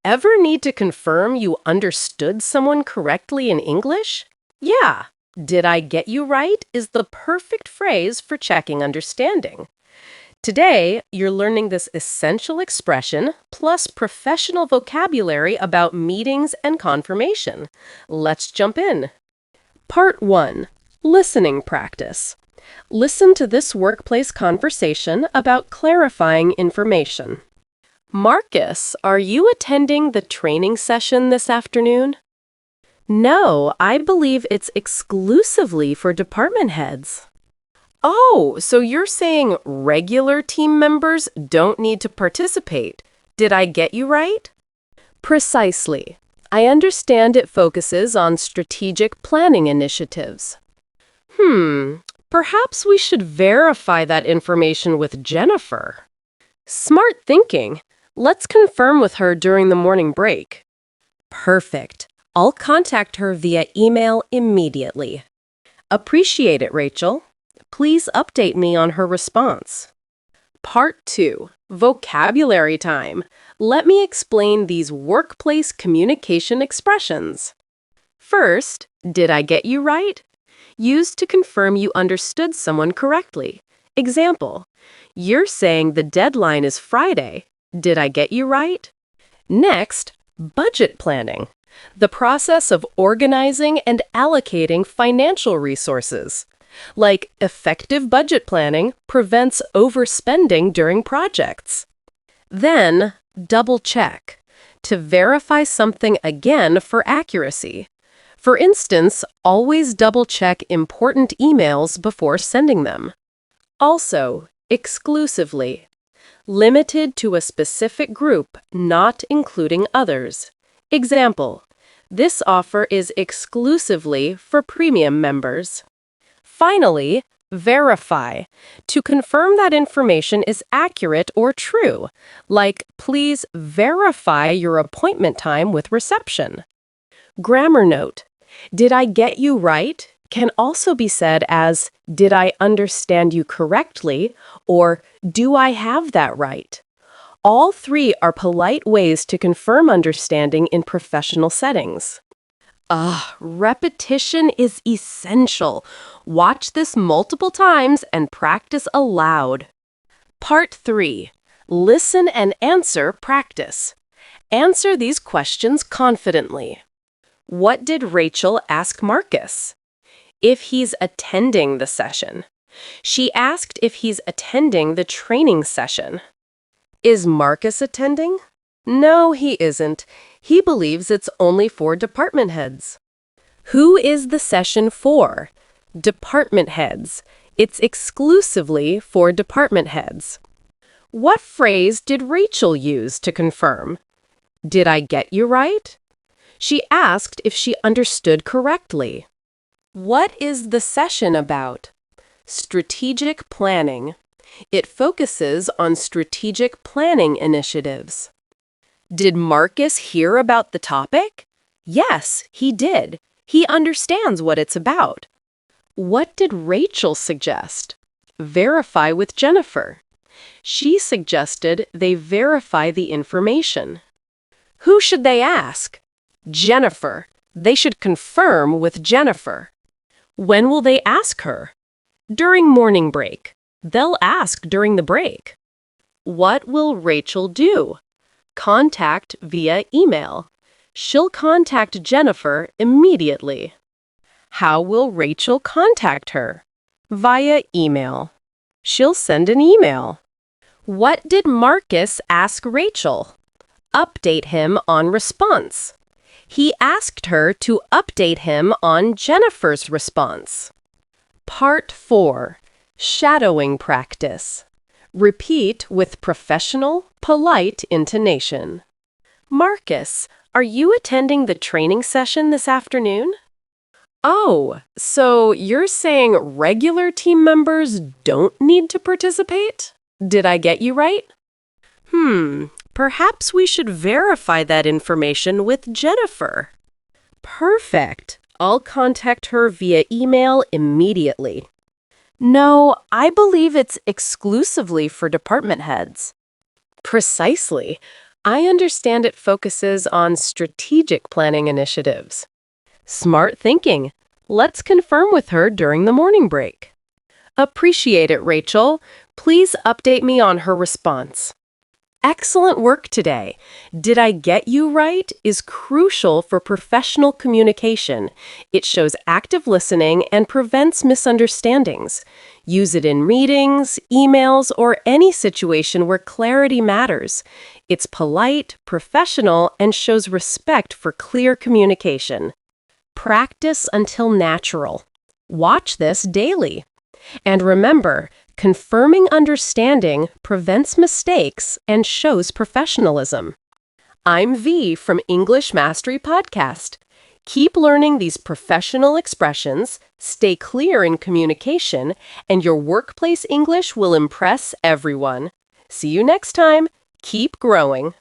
Ever need to confirm you understood someone correctly in English? Yeah, did I get you right is the perfect phrase for checking understanding. Today, you're learning this essential expression plus professional vocabulary about meetings and confirmation. Let's jump in. Part 1. Listening Practice. Listen to this workplace conversation about clarifying information. Marcus, are you attending the training session this afternoon? No, I believe it's exclusively for department heads. Oh, so you're saying regular team members don't need to participate. Did I get you right? Precisely. I understand it focuses on strategic planning initiatives. Perhaps we should verify that information with Jennifer. Smart thinking. Let's confirm with her during the morning break. Perfect. I'll contact her via email immediately. Appreciate it, Rachel. Please update me on her response. Part 2. Vocabulary time. Let me explain these workplace communication expressions. First, did I get you right? Used to confirm you understood someone correctly. Example, you're saying the deadline is Friday. Did I get you right? Next, budget planning. The process of organizing and allocating financial resources. Like effective budget planning prevents overspending during projects. Then, double check to verify something again for accuracy. For instance, always double check important emails before sending them. Also, exclusively. Limited to a specific group, not including others. Example, this offer is exclusively for premium members. Finally, verify, to confirm that information is accurate or true, like please verify your appointment time with reception. Grammar note, did I get you right can also be said as did I understand you correctly or do I have that right? All three are polite ways to confirm understanding in professional settings. Repetition is essential. Watch this multiple times and practice aloud. Part 3. Listen and answer practice. Answer these questions confidently. What did Rachel ask Marcus? If he's attending the session. She asked if he's attending the training session. Is Marcus attending? No, he isn't. He believes it's only for department heads. Who is the session for? Department heads. It's exclusively for department heads. What phrase did Rachel use to confirm? Did I get you right? She asked if she understood correctly. What is the session about? Strategic planning. It focuses on strategic planning initiatives. Did Marcus hear about the topic? Yes, he did. He understands what it's about. What did Rachel suggest? Verify with Jennifer. She suggested they verify the information. Who should they ask? Jennifer. They should confirm with Jennifer. When will they ask her? During morning break. They'll ask during the break. What will Rachel do? Contact via email. She'll contact Jennifer immediately. How will Rachel contact her? Via email. She'll send an email. What did Marcus ask Rachel? Update him on response. He asked her to update him on Jennifer's response. Part 4. Shadowing practice. Repeat with professional, polite intonation. Marcus, are you attending the training session this afternoon? Oh, so you're saying regular team members don't need to participate? Did I get you right? Perhaps we should verify that information with Jennifer. Perfect. I'll contact her via email immediately. No, I believe it's exclusively for department heads. Precisely. I understand it focuses on strategic planning initiatives. Smart thinking. Let's confirm with her during the morning break. Appreciate it, Rachel. Please update me on her response. Excellent work today. Did I get you right is crucial for professional communication. It shows active listening and prevents misunderstandings. Use it in meetings, emails, or any situation where clarity matters. It's polite, professional, and shows respect for clear communication. Practice until natural. Watch this daily. And remember, confirming understanding prevents mistakes and shows professionalism. I'm V from English Mastery Podcast. Keep learning these professional expressions, stay clear in communication, and your workplace English will impress everyone. See you next time. Keep growing.